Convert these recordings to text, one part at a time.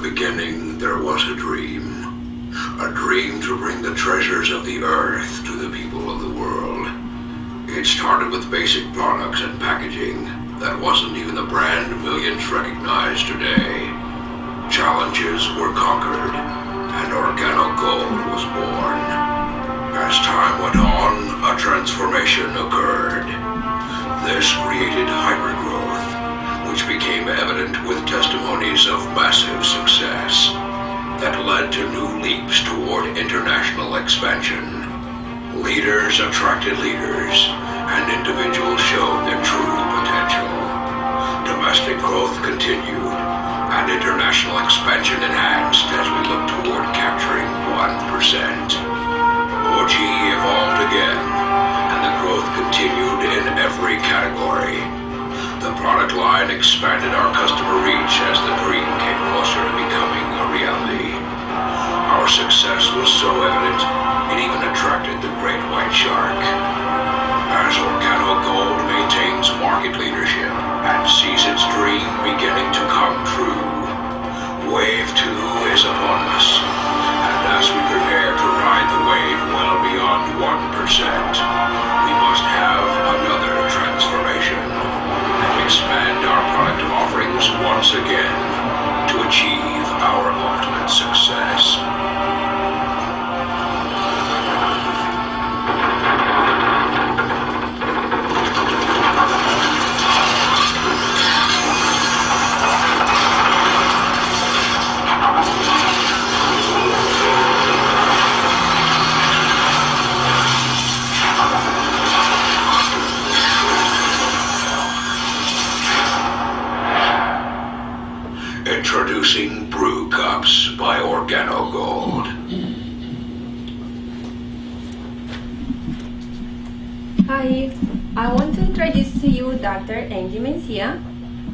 beginning, there was a dream. A dream to bring the treasures of the earth to the people of the world. It started with basic products and packaging that wasn't even the brand millions recognize today. Challenges were conquered, and OrganoGold was born. As time went on, a transformation occurred. This created hypergrowth, which became evident with testimonies of massive success that led to new leaps toward international expansion. Leaders attracted leaders, and individuals showed their true potential. Domestic growth continued, and international expansion enhanced as we looked toward capturing 1%. OG evolved again, and the growth continued in every category. The product line expanded our customer reach as the dream came closer to becoming a reality. Our success was so evident, it even attracted the great white shark. As OrganoGold maintains market leadership and sees its dream beginning to come true, Wave 2 is upon us, and as we prepare to ride the wave well beyond 1%, we must have another transformation and expand our product offerings once again to achieve our ultimate success. Introducing Brew Cups by OrganoGold. Hi, I want to introduce to you Dr. Andy Mencia.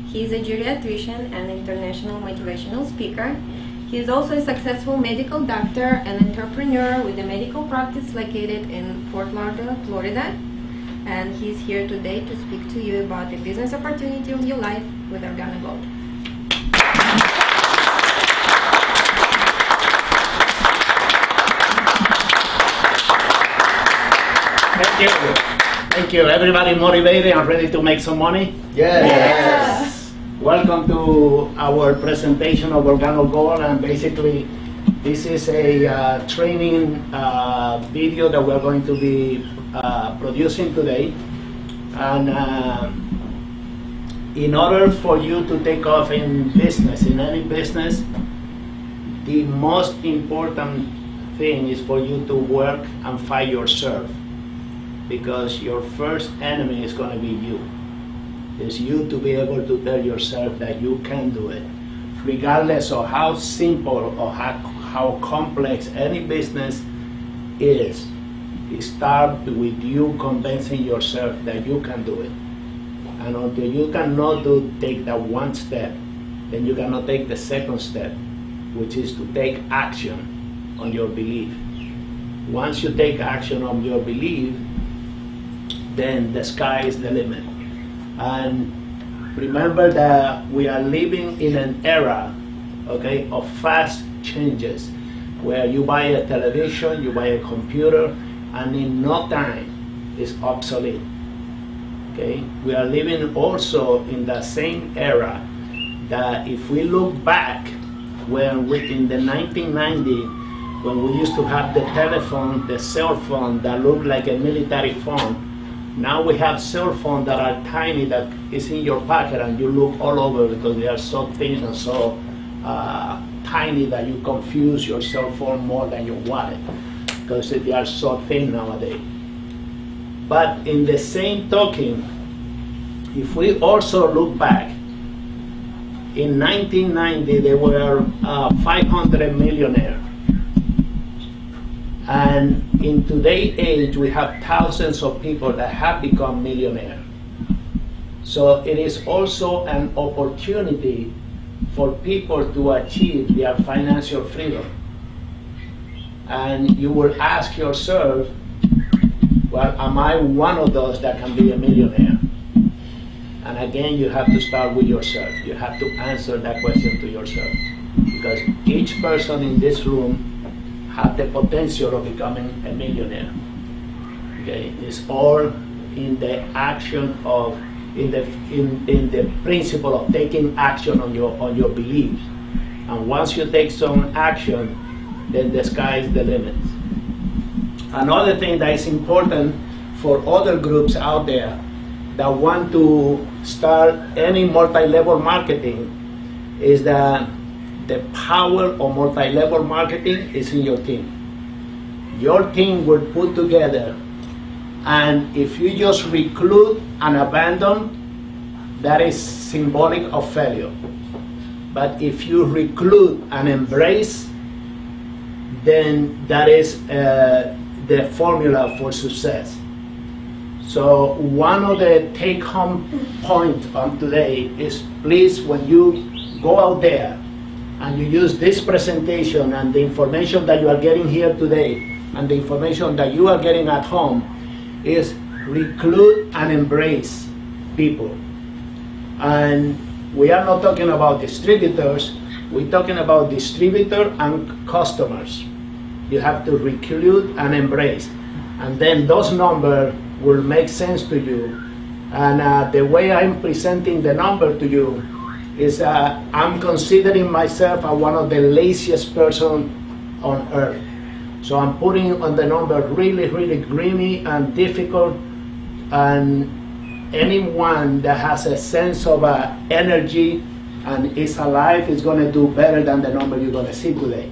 He is a geriatrician and international motivational speaker. He is also a successful medical doctor and entrepreneur with a medical practice located in Fort Lauderdale, Florida. And he's here today to speak to you about the business opportunity of your life with OrganoGold. Thank you. Thank you. Everybody motivated and ready to make some money? Yes. Welcome to our presentation of OrganoGold, and basically this is a training video that we're going to be producing today. And in order for you to take off in business, in any business, the most important thing is for you to work and fight yourself. Because your first enemy is going to be you. It's you to be able to tell yourself that you can do it. Regardless of how simple or how complex any business is, it starts with you convincing yourself that you can do it. And until you cannot take that one step, then you cannot take the second step, which is to take action on your belief. Once you take action on your belief, then the sky is the limit. And remember that we are living in an era, okay, of fast changes, where you buy a television, you buy a computer, and in no time it's obsolete. Okay, we are living also in the same era that if we look back, when in the 1990s, when we used to have the telephone, the cell phone that looked like a military phone. Now we have cell phones that are tiny, that is in your pocket, and you look all over because they are so thin and so tiny that you confuse your cell phone more than your wallet, because they are so thin nowadays. But in the same token, if we also look back, in 1990 there were 500 millionaires. And in today's age, we have thousands of people that have become millionaires. So it is also an opportunity for people to achieve their financial freedom. And you will ask yourself, well, am I one of those that can be a millionaire? And again, you have to start with yourself. You have to answer that question to yourself. because each person in this room have the potential of becoming a millionaire. Okay, it's all in the action of, in the principle of taking action on your beliefs. And once you take some action, then the sky is the limit. Another thing that is important for other groups out there that want to start any multi-level marketing is that the power of multi-level marketing is in your team. Your team will put together, and if you just recruit and abandon, that is symbolic of failure. But if you recruit and embrace, then that is the formula for success. So one of the take-home points from today is, please, when you go out there and you use this presentation and the information that you are getting here today and the information that you are getting at home, is recruit and embrace people. And we are not talking about distributors, we're talking about distributor and customers. You have to recruit and embrace. And then those numbers will make sense to you. And the way I'm presenting the number to you is I'm considering myself as one of the laziest person on earth. So I'm putting on the number really, really grimy and difficult, and anyone that has a sense of energy and is alive is going to do better than the number you're going to see today.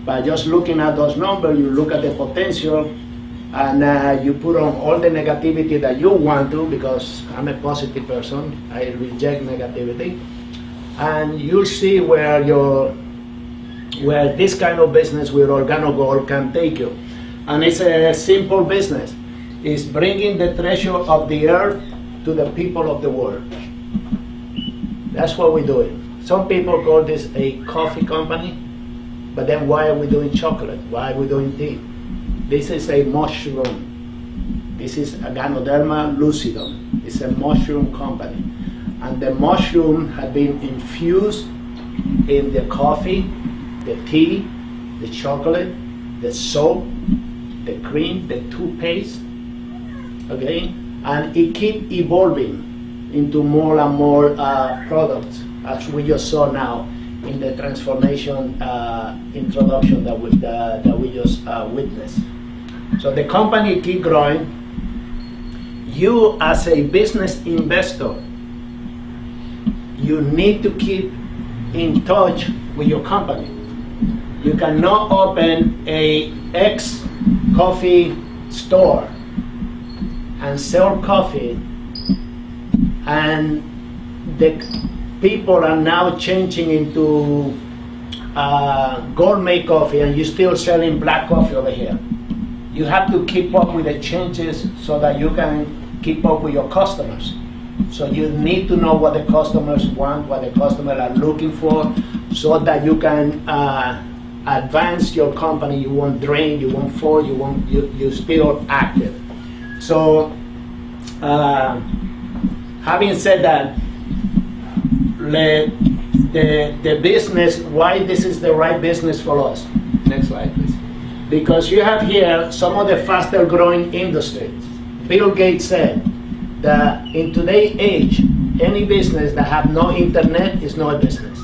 By just looking at those numbers, you look at the potential, and you put on all the negativity that you want to, because I'm a positive person, I reject negativity, and you'll see where this kind of business with OrganoGold can take you. And it's a simple business. It's bringing the treasure of the earth to the people of the world. That's what we're doing. Some people call this a coffee company, but then why are we doing chocolate? Why are we doing tea? This is a mushroom. This is a Ganoderma lucidum. It's a mushroom company. And the mushroom has been infused in the coffee, the tea, the chocolate, the soap, the cream, the toothpaste, okay? And it keeps evolving into more and more products, as we just saw now in the transformation introduction that we just witnessed. So the company keep growing. You as a business investor, you need to keep in touch with your company. You cannot open a X coffee store and sell coffee, and the people are now changing into gourmet coffee, and you're still selling black coffee over here. You have to keep up with the changes so that you can keep up with your customers. So you need to know what the customers want, what the customers are looking for, so that you can advance your company. You won't drain, you won't fall, you're still active. So having said that, the business, why this is the right business for us. Next slide, please. Because you have here some of the faster growing industries. Bill Gates said that in today's age, any business that have no internet is not a business.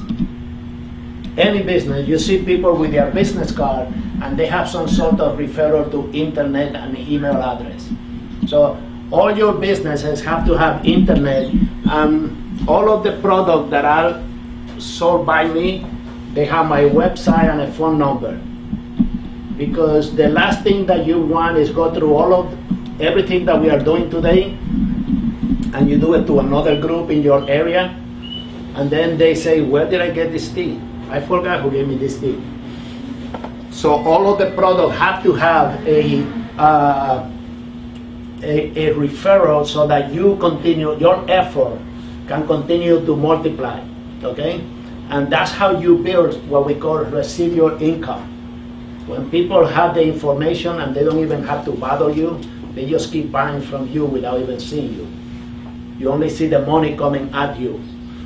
Any business, you see people with their business card and they have some sort of referral to internet and email address. So all your businesses have to have internet. All of the products that are sold by me, they have my website and a phone number. Because the last thing that you want is go through all of everything that we are doing today, and you do it to another group in your area, and then they say, where did I get this tea? I forgot who gave me this tea. So all of the products have to have a referral so that you continue, your effort can continue to multiply, okay? And that's how you build what we call residual income. When people have the information and they don't even have to bother you, they just keep buying from you without even seeing you. You only see the money coming at you.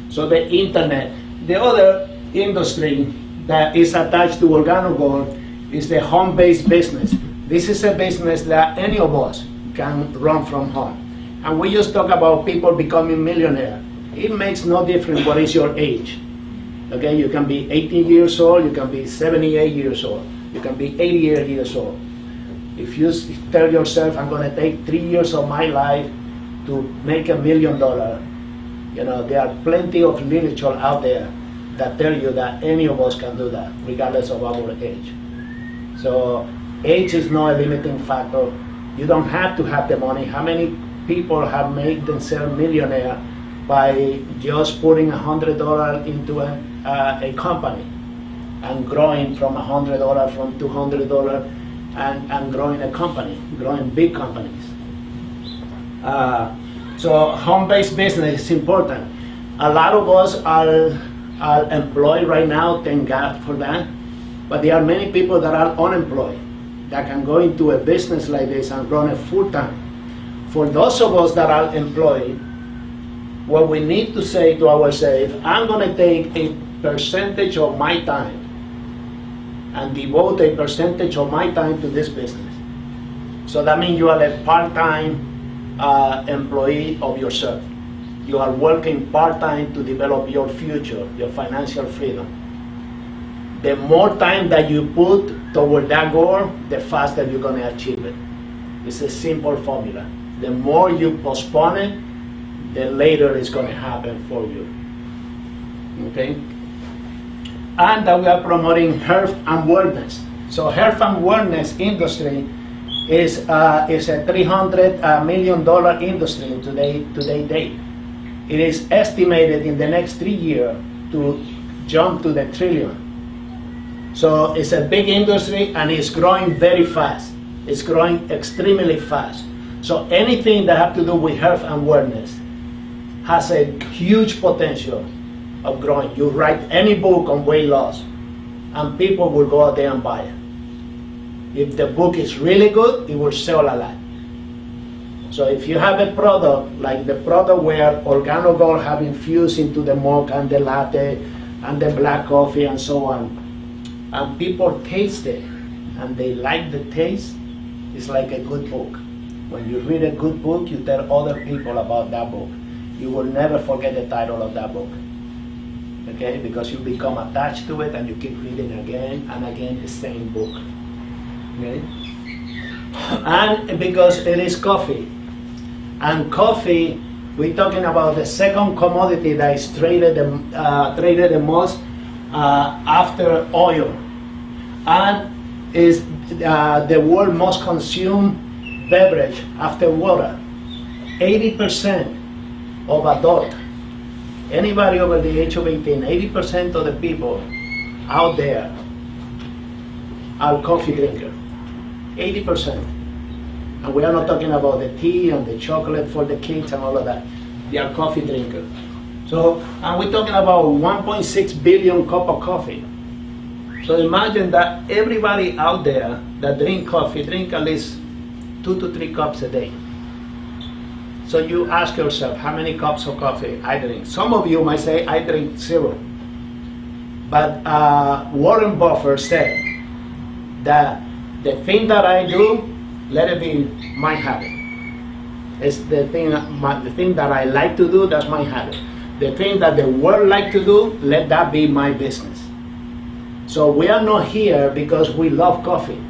So the internet, the other industry that is attached to OrganoGold is the home-based business. This is a business that any of us can run from home. And we just talk about people becoming millionaire. It makes no difference what is your age. Okay, you can be 18 years old, you can be 78 years old, you can be 88 years old. If you tell yourself, I'm going to take 3 years of my life to make $1 million, you know, there are plenty of literature out there that tell you that any of us can do that, regardless of our age. So age is not a limiting factor. You don't have to have the money. How many people have made themselves millionaire by just putting $100 into a company and growing from $100, from $200, and growing a company, growing big companies. So home-based business is important. A lot of us are employed right now, thank God for that. But there are many people that are unemployed that can go into a business like this and run it full-time. For those of us that are employed, what we need to say to ourselves, I'm going to take a percentage of my time and devote a percentage of my time to this business. So that means you are a part-time employee of yourself. You are working part-time to develop your future, your financial freedom. The more time that you put toward that goal, the faster you're going to achieve it. It's a simple formula. The more you postpone it, the later it's going to happen for you. Okay? And that we are promoting health and wellness. So health and wellness industry is a $300 million industry today date. It is estimated in the next 3 years to jump to the $1 trillion. So it's a big industry and it's growing very fast. It's growing extremely fast. So anything that has to do with health and wellness has a huge potential of growing. You write any book on weight loss and people will go out there and buy it. If the book is really good, it will sell a lot. So if you have a product like the product where OrganoGold have infused into the mocha and the latte and the black coffee and so on, and people taste it and they like the taste, it's like a good book. When you read a good book, you tell other people about that book. You will never forget the title of that book. Okay? Because you become attached to it and you keep reading again and again the same book. Okay? And because it is coffee. And coffee, we're talking about the second commodity that is traded the most after oil, and is the world's most consumed beverage after water. 80% of adults, anybody over the age of 18, 80% of the people out there are coffee drinkers. 80%. And we are not talking about the tea and the chocolate for the kids and all of that. They are coffee drinkers. So, and we're talking about 1.6 billion cup of coffee. So imagine that everybody out there that drink coffee drink at least 2 to 3 cups a day. So you ask yourself, how many cups of coffee I drink? Some of you might say, I drink 0. But Warren Buffett said that the thing that I do, let it be my habit. It's the thing that I like to do, that's my habit. The thing that the world like to do, let that be my business. So we are not here because we love coffee.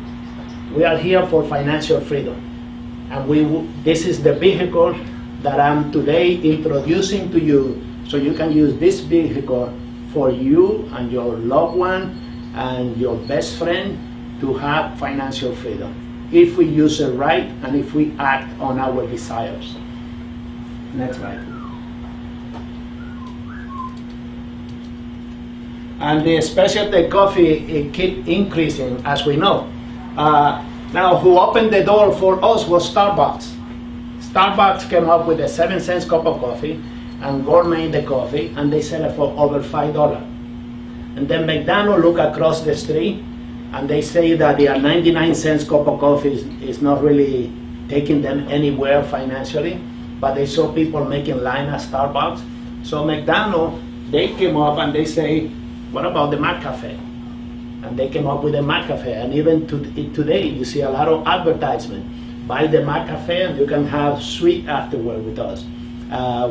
We are here for financial freedom. And this is the vehicle that I'm today introducing to you, so you can use this vehicle for you and your loved one and your best friend to have financial freedom, if we use it right and if we act on our desires. Next slide. And the specialty coffee, it keeps increasing, as we know. Now, who opened the door for us was Starbucks. Starbucks came up with a 7-cent cup of coffee and gourmet the coffee, and they sell it for over $5. And then McDonald's look across the street and they say that their 99-cent cup of coffee is not really taking them anywhere financially, but they saw people making line at Starbucks. So McDonald's, they came up and they say, what about the McCafe? And they came up with the McCafe. And even today, you see a lot of advertisement. Buy the McCafe and you can have sweet afterward with us.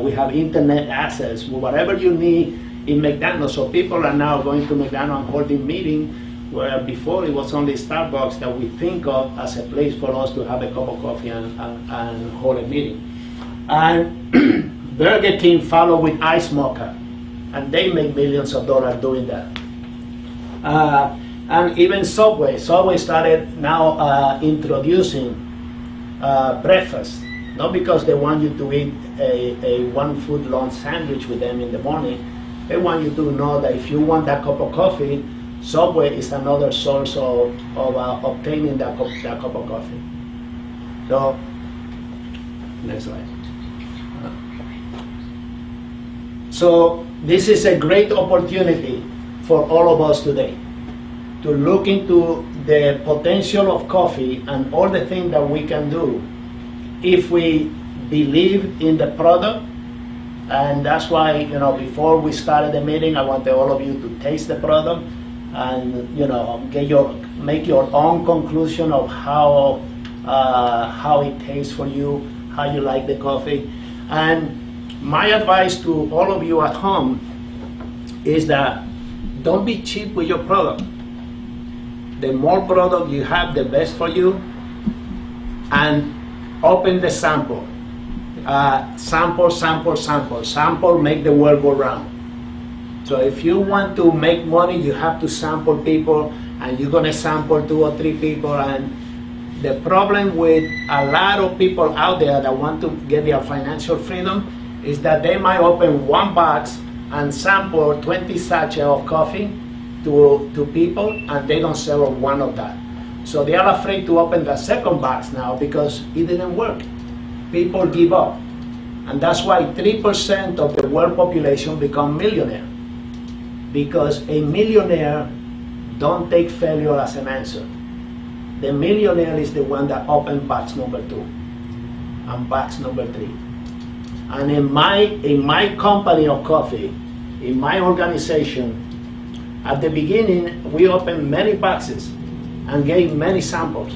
We have internet access, whatever you need in McDonald's. So people are now going to McDonald's and holding meeting, where before it was only Starbucks that we think of as a place for us to have a cup of coffee and hold a meeting. And Burger King followed with Ice Mocha, and they make millions of dollars doing that. And even Subway started now introducing breakfast, not because they want you to eat a 1 foot long sandwich with them in the morning. They want you to know that if you want that cup of coffee, Subway is another source of obtaining that cup of coffee. So, next slide. So this is a great opportunity for all of us today to look into the potential of coffee and all the things that we can do if we believe in the product. And that's why, before we started the meeting, I wanted all of you to taste the product and, make your own conclusion of how it tastes for you, how you like the coffee. And my advice to all of you at home is that don't be cheap with your product. The more product you have, the best for you. And open the sample. Sample, make the world go round. So if you want to make money, you have to sample people, and you're going to sample 2 or 3 people. And the problem with a lot of people out there that want to get their financial freedom is that they might open 1 box and sample 20 sachets of coffee to people, and they don't sell 1 of that. So they are afraid to open the second box now because it didn't work. People give up. And that's why 3% of the world population become millionaire. Because a millionaire don't take failure as an answer. The millionaire is the one that opened box number 2 and box number 3. And in my company of coffee, in my organization, at the beginning, we opened many boxes and gave many samples.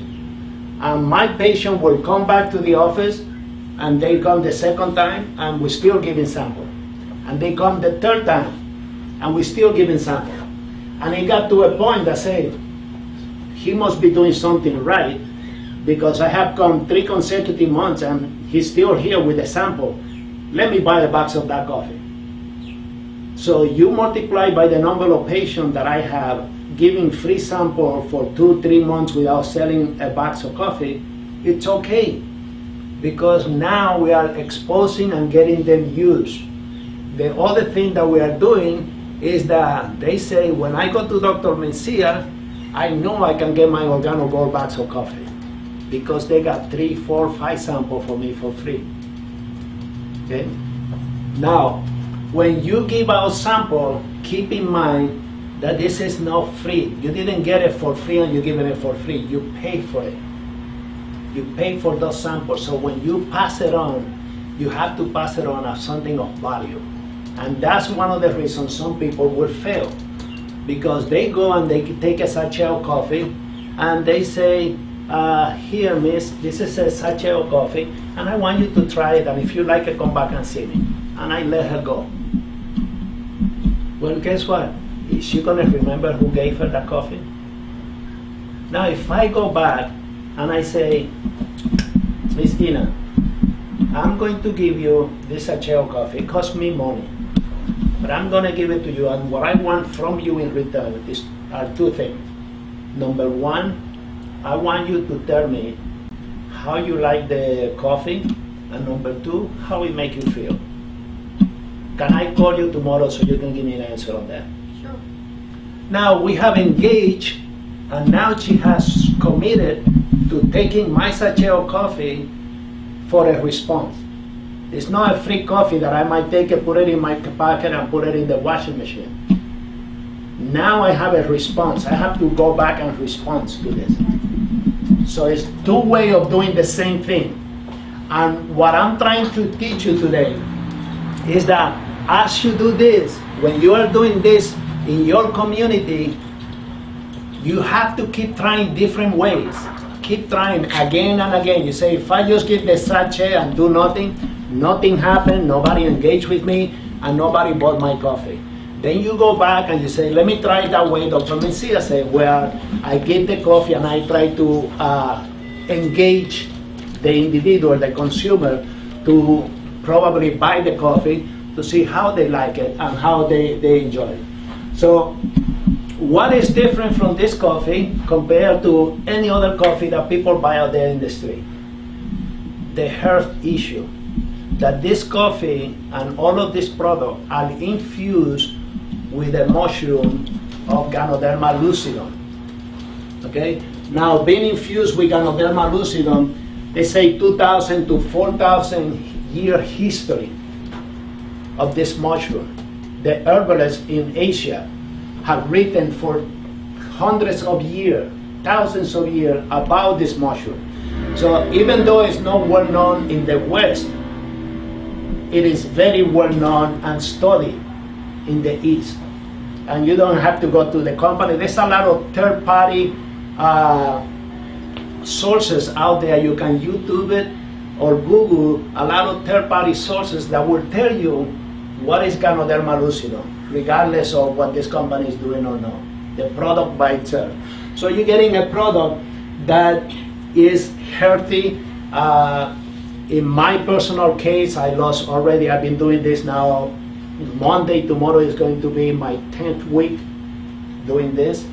And my patient will come back to the office, and they come the second time, and we're still giving samples. And they come the third time, and we're still giving samples. And it got to a point that said, he must be doing something right, because I have come 3 consecutive months, and he's still here with a sample. Let me buy a box of that coffee. So you multiply by the number of patients that I have giving free sample for 2-3 months without selling a box of coffee, it's okay. Because now we are exposing and getting them used. The other thing that we are doing is that they say, when I go to Dr. Mencia, I know I can get my OrganoGold box of coffee because they got 3, 4, 5 samples for me for free. Okay? Now, when you give out sample, keep in mind that this is not free. You didn't get it for free and you're giving it for free. You pay for it. You pay for those samples. So when you pass it on, you have to pass it on as something of value. And that's one of the reasons some people will fail. Because they go and they take a sachet of coffee and they say, here, miss, this is a sachet of coffee and I want you to try it, and if you like it, come back and see me. And I let her go. Well, guess what? Is she going to remember who gave her that coffee? Now, if I go back and I say, Miss Ina, I'm going to give you this sachet of coffee. It costs me money, but I'm going to give it to you, and what I want from you in return are 2 things. Number 1, I want you to tell me how you like the coffee, and number 2, how it makes you feel. Can I call you tomorrow so you can give me an answer on that? Sure. Now we have engaged, and now she has committed to taking my sachet of coffee for a response. It's not a free coffee that I might take and put it in my pocket and put it in the washing machine. Now I have a response. I have to go back and respond to this. So it's 2 ways of doing the same thing. And what I'm trying to teach you today is that as you do this, when you are doing this in your community, You have to keep trying different ways. Keep trying again and again. You say, if I just get the sachet and do nothing, nothing happened, nobody engaged with me, and nobody bought my coffee. Then you go back and you say, let me try it that way Dr. Mencia said, where I get the coffee and I try to engage the individual, the consumer, to probably buy the coffee to see how they like it and how they enjoy it. So what is different from this coffee compared to any other coffee that people buy out there in the street? The health issue. That this coffee and all of this product are infused with a mushroom of Ganoderma lucidum. Okay? Now, being infused with Ganoderma lucidum, they say 2,000 to 4,000 year history of this mushroom. The herbalists in Asia have written for hundreds of years, thousands of years about this mushroom. So even though it's not well known in the West, it is very well known and studied in the East. And you don't have to go to the company. There's a lot of third-party sources out there. You can YouTube it or Google a lot of third-party sources that will tell you what is Ganoderma lucidum, regardless of what this company is doing or not, the product by itself. So you're getting a product that is healthy. In my personal case, I've been doing this now. Monday, tomorrow is going to be my 10th week doing this,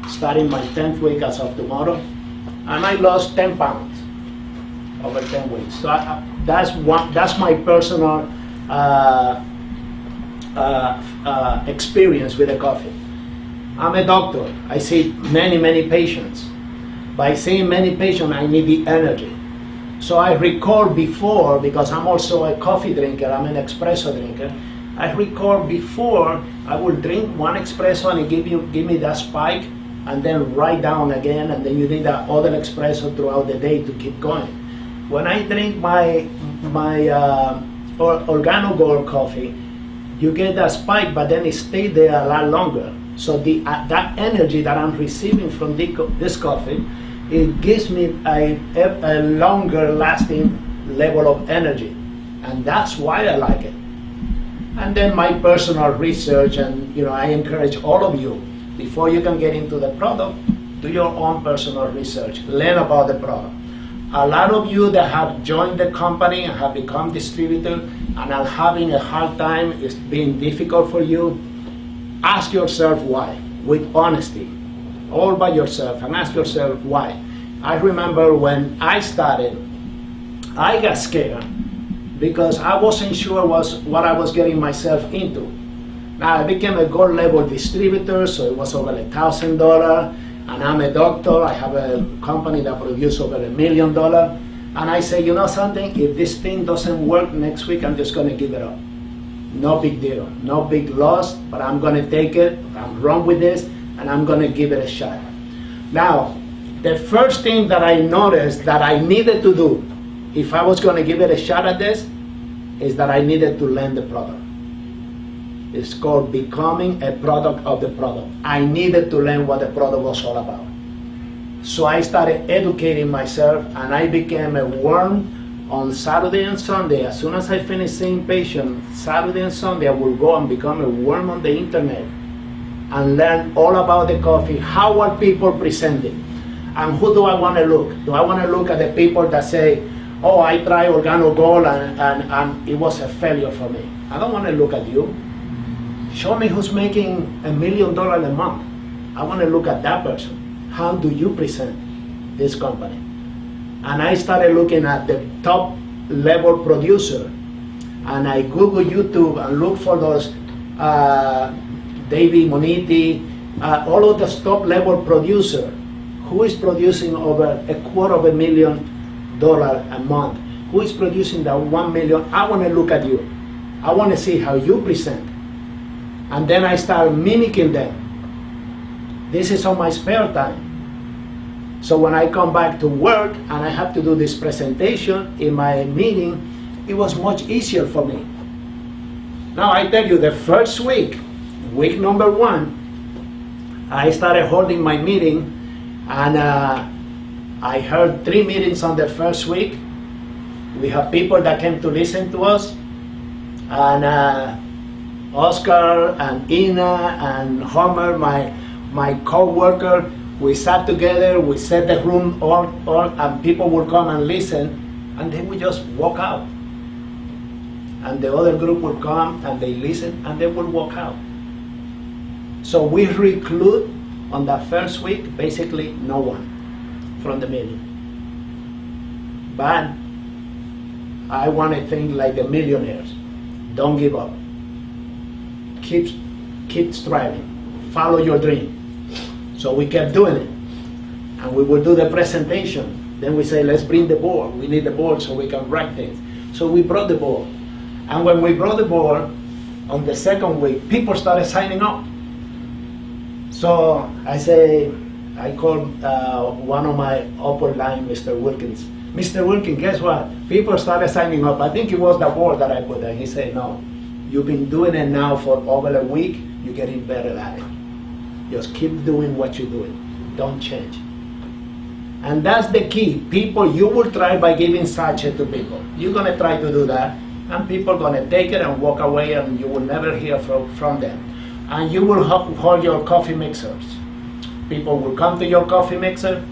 starting my 10th week as of tomorrow. And I lost 10 pounds over 10 weeks. So that's my personal experience with the coffee. I'm a doctor. I see many, many patients. By seeing many patients, I need the energy. So I record before, because I'm also a coffee drinker, I'm an espresso drinker. I record before, I will drink one espresso and it give me that spike, and then write down again, and then you need that other espresso throughout the day to keep going. When I drink my Organogold coffee, you get that spike, but then it stays there a lot longer. So that energy that I'm receiving from this coffee, it gives me a longer lasting level of energy. And that's why I like it. And then my personal research, and I encourage all of you, before you can get into the product, do your own personal research, learn about the product. A lot of you that have joined the company and have become distributor and are having a hard time, it's been difficult for you, ask yourself why, with honesty, all by yourself, and ask yourself why. I remember when I started, I got scared because I wasn't sure what I was getting myself into. Now I became a gold level distributor, so it was over $1,000, and I'm a doctor. I have a company that produces over $1 million, and I say, you know something, if this thing doesn't work next week, I'm just gonna give it up. No big deal, no big loss, but I'm gonna take it, I'm wrong with this, and I'm gonna give it a shot. Now, the first thing that I noticed that I needed to do, if I was gonna give it a shot at this, is that I needed to learn the product. It's called becoming a product of the product. I needed to learn what the product was all about. So I started educating myself, and I became a worm on Saturday and Sunday. As soon as I finished seeing patients, Saturday and Sunday, I would go and become a worm on the internet and learn all about the coffee. How are people presenting? And who do I want to look? Do I want to look at the people that say, oh, I tried Organogold and it was a failure for me? I don't want to look at you. Show me who's making $1 million a month. I want to look at that person. How do you present this company? And I started looking at the top level producer, and I Google YouTube and look for those David Moniti, all of those top level producer who is producing over $250,000 a month, who is producing that 1 million. I want to look at you. I want to see how you present. And then I start mimicking them. This is on my spare time. So when I come back to work and I have to do this presentation in my meeting, it was much easier for me. Now I tell you, the first week number 1, I started holding my meeting, and I heard 3 meetings on the first week. We have people that came to listen to us, and Oscar and Ina and Homer, my co-worker, we sat together, we set the room all, and people would come and listen, and then we just walk out. And the other group would come and they listen and they would walk out. So we recruit on that first week basically no one from the meeting. But I want to think like the millionaires. Don't give up. Keep striving. Follow your dream. So we kept doing it. And we would do the presentation. Then we say, let's bring the board. We need the board so we can write things. So we brought the board. And when we brought the board, on the second week, people started signing up. So I called one of my upper line, Mr. Wilkins. Mr. Wilkins, guess what? People started signing up. I think it was the board that I put there. He said, no, you've been doing it now for over a week. You're getting better at it. Just keep doing what you're doing. Don't change. And that's the key. People, you will try by giving sachet to people. You're going to try to do that, and people are going to take it and walk away, and you will never hear from them. And you will hold your coffee mixers. People will come to your coffee mixer,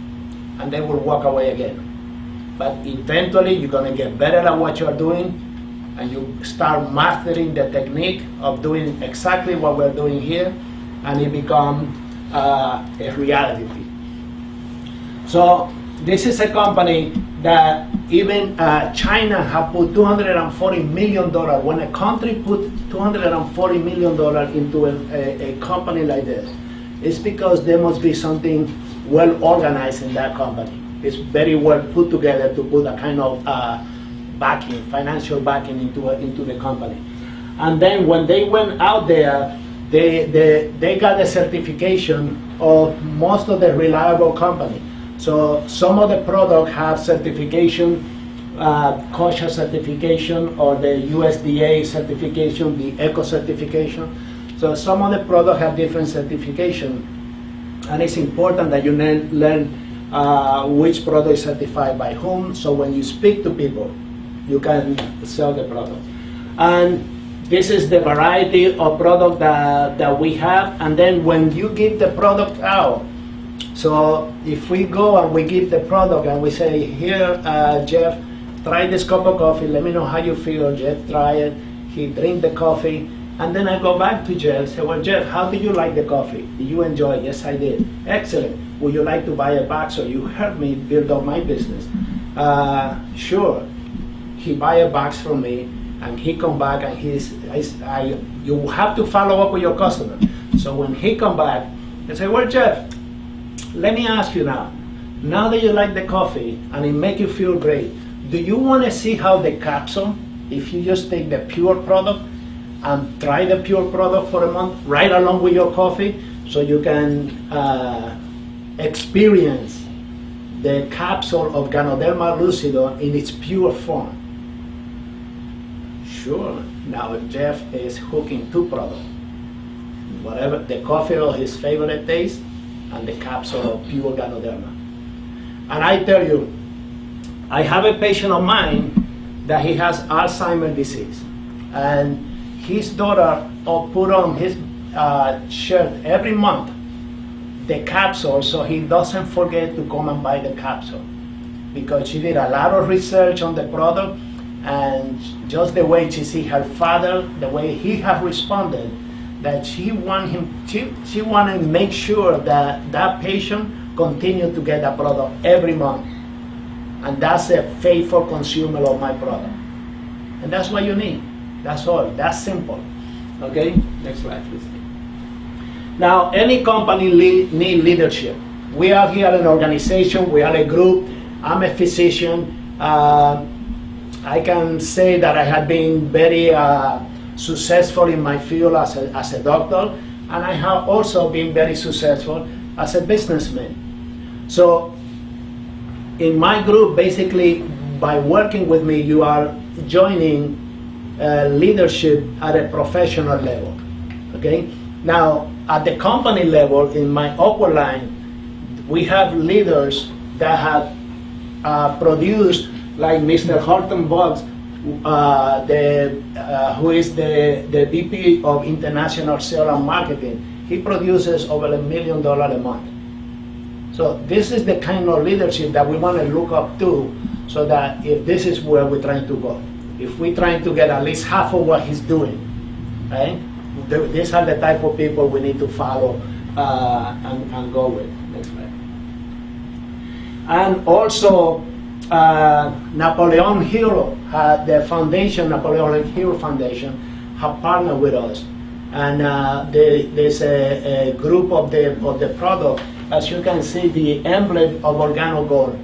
and they will walk away again. But eventually, you're going to get better at what you're doing, and you start mastering the technique of doing exactly what we're doing here, and it becomes a reality. So this is a company that even China have put $240 million. When a country put $240 million into a company like this, it's because there must be something well organized in that company. It's very well put together to put a kind of backing, financial backing into the company. And then when they went out there, they got a certification of most of the reliable company. So some of the products have certification, kosher certification, or the USDA certification, the ECO certification. So some of the products have different certification, and it's important that you learn which product is certified by whom, so when you speak to people, you can sell the product. And this is the variety of product that we have, and then when you give the product out, so if we go and we give the product and we say, here, Jeff, try this cup of coffee, let me know how you feel. Jeff try it, he drink the coffee, and then I go back to Jeff and say, well, Jeff, how did you like the coffee? Did you enjoy it? Yes, I did. Excellent. Would you like to buy a box so you help me build up my business? Sure. He buy a box from me, and he come back, and you have to follow up with your customer. So when he come back, they say, well, Jeff, let me ask you now that you like the coffee and it make you feel great, do you want to see how the capsule, if you just take the pure product and try the pure product for a month right along with your coffee, so you can experience the capsule of Ganoderma lucido in its pure form? Sure. Now Jeff is hooking two products, whatever the coffee of his favorite taste and the capsule of pure Ganoderma. And I tell you, I have a patient of mine that he has Alzheimer's disease, and his daughter put on his shirt every month the capsule, so he doesn't forget to come and buy the capsule, because she did a lot of research on the product, and just the way she see her father, the way he has responded, that she wanted to make sure that that patient continued to get that product every month. And that's a faithful consumer of my product. And that's what you need. That's all. That's simple. Okay? Next slide, please. Now, any company need leadership. We are here an organization. We are a group. I'm a physician. I can say that I have been very successful in my field as a doctor, and I have also been very successful as a businessman. So in my group, basically, by working with me, you are joining leadership at a professional level, okay? Now, at the company level, in my upper line, we have leaders that have produced, like Mr. Horton Boggs, who is the VP of International Sales and Marketing. He produces over $1 million a month. So this is the kind of leadership that we want to look up to, so that if this is where we're trying to go, if we're trying to get at least half of what he's doing, right? These are the type of people we need to follow and go with. Next slide. And also, Napoleon Hill, the foundation, Napoleon Hill Foundation, have partnered with us. And there's a group of the product. As you can see, the emblem of OrganoGold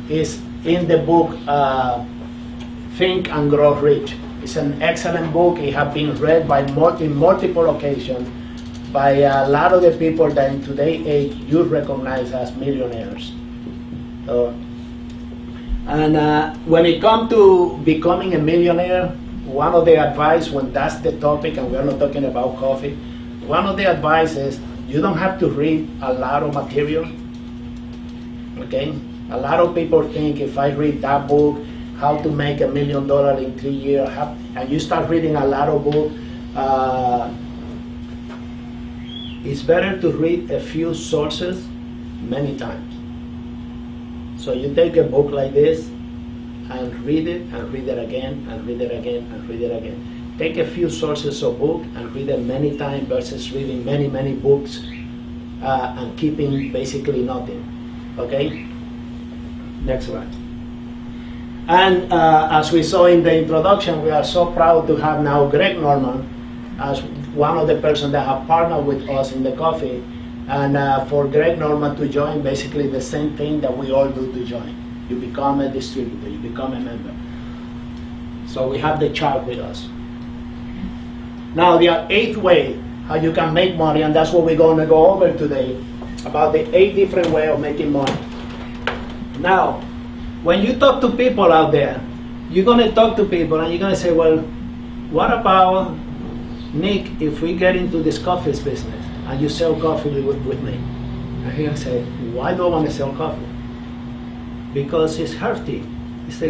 is in the book Think and Grow Rich. It's an excellent book. It has been read in multiple occasions by a lot of the people that in today's age you recognize as millionaires. When it comes to becoming a millionaire, one of the advice, when that's the topic and we're not talking about coffee, one of the advice is you don't have to read a lot of material, okay? A lot of people think if I read that book, How to Make $1 Million in 3 years, and you start reading a lot of books, it's better to read a few sources many times. So you take a book like this and read it again, and read it again, and read it again. Take a few sources of book and read them many times versus reading many, many books and keeping basically nothing, okay? Next one. And as we saw in the introduction, we are so proud to have now Greg Norman as one of the persons that have partnered with us in the coffee. And for Greg Norman to join, basically the same thing that we all do to join. You become a distributor, you become a member. So we have the chart with us. Now the 8th way how you can make money, and that's what we're going to go over today, about the 8 different ways of making money. Now, when you talk to people out there, you're going to talk to people and you're going to say, well, what about, Nick, if we get into this coffee business and you sell coffee with me? And he'll say, why do I want to sell coffee? Because it's healthy. It's,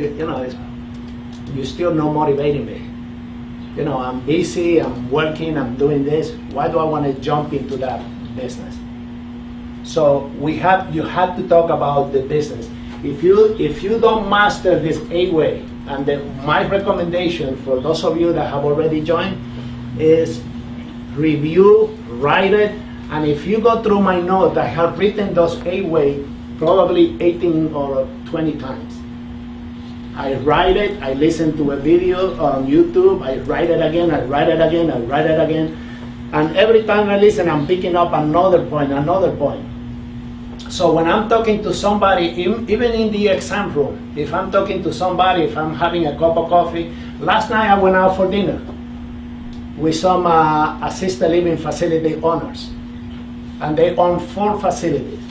you're still not motivating me. I'm busy, I'm working, I'm doing this. Why do I want to jump into that business? So you have to talk about the business. If you don't master this 8 way, and my recommendation for those of you that have already joined is review, write it, and if you go through my notes, I have written those 8 ways probably 18 or 20 times. I write it, I listen to a video on YouTube, I write it again, I write it again, I write it again, and every time I listen, I'm picking up another point. So when I'm talking to somebody, even in the exam room, if I'm talking to somebody, if I'm having a cup of coffee, last night I went out for dinner with some assisted living facility owners, and they own 4 facilities.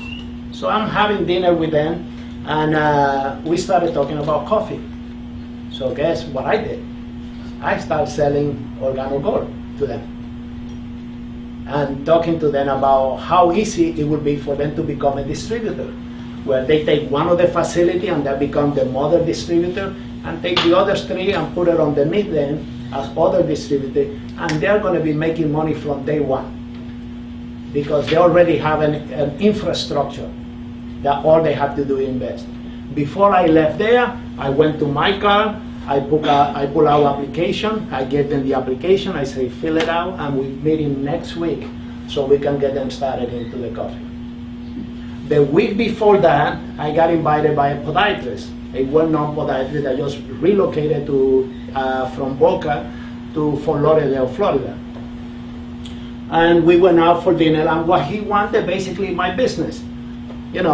So I'm having dinner with them, and we started talking about coffee. So guess what I did? I started selling OrganoGold to them and talking to them about how easy it would be for them to become a distributor, where they take one of the facility and they become the mother distributor, and take the other 3 and put it underneath them as other distributor, and they're going to be making money from day one because they already have an infrastructure that all they have to do is invest. Before I left there, I went to my car, I pull out application, I give them the application, I say fill it out, and we're meeting next week so we can get them started into the coffee. The week before that, I got invited by a podiatrist, a well-known podiatrist that just relocated from Boca to Fort Lauderdale, Florida. And we went out for dinner, and what he wanted, basically my business.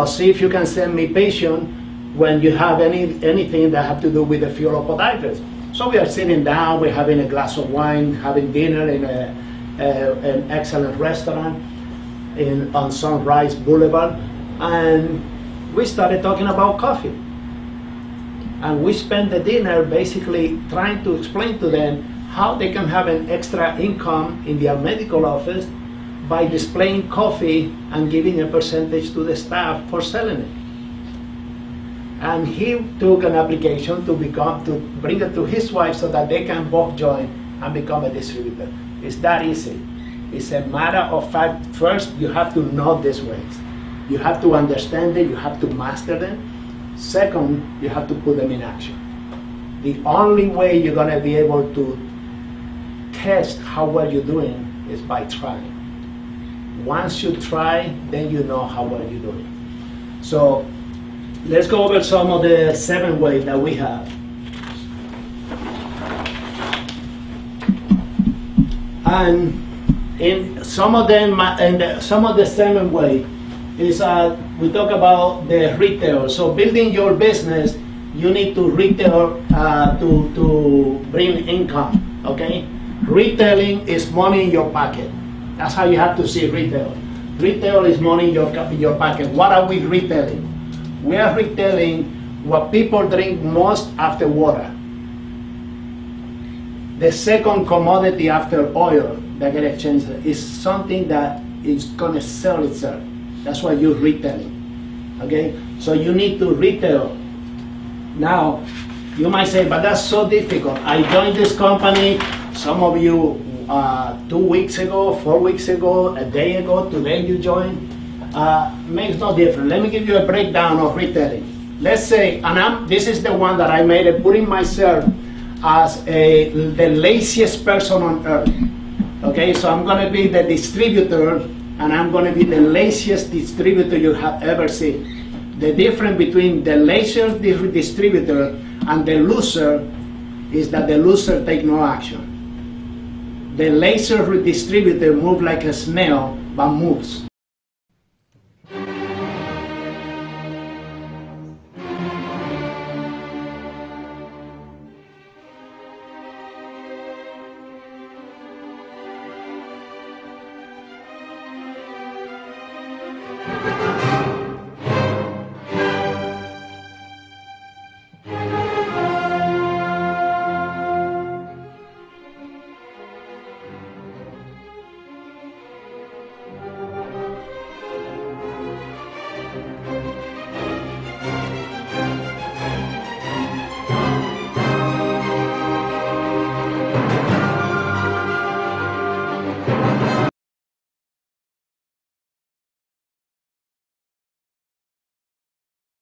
See if you can send me patients when you have anything that have to do with the field of podiatrist. So we are sitting down, we're having a glass of wine, having dinner in an excellent restaurant on Sunrise Boulevard, and we started talking about coffee. And we spent the dinner basically trying to explain to them how they can have an extra income in their medical office by displaying coffee and giving a percentage to the staff for selling it. And he took an application to bring it to his wife so that they can both join and become a distributor. It's that easy. It's a matter of fact, first you have to know these ways. You have to understand them, you have to master them. Second, you have to put them in action. The only way you're gonna be able to test how well you're doing is by trying. Once you try, then you know how well you're doing. So let's go over some of the 7 ways that we have. And in some of them, some of the 7 ways is we talk about the retail. So building your business, you need to retail to bring income. Okay, retailing is money in your pocket. That's how you have to see retail. Retail is money in your pocket. What are we retailing? We are retailing what people drink most after water. The second commodity after oil that get exchanged is something that is going to sell itself. That's why you're retailing. Okay? So you need to retail. Now, you might say, but that's so difficult. I joined this company, some of you 2 weeks ago, 4 weeks ago, a day ago, today you joined. Makes no difference. Let me give you a breakdown of retailing. Let's say, and this is the one that I made, putting myself as the laziest person on earth. Okay, so I'm going to be the distributor, and I'm going to be the laziest distributor you have ever seen. The difference between the laziest distributor and the loser is that the loser takes no action. The lazy distributor moves like a snail, but moves.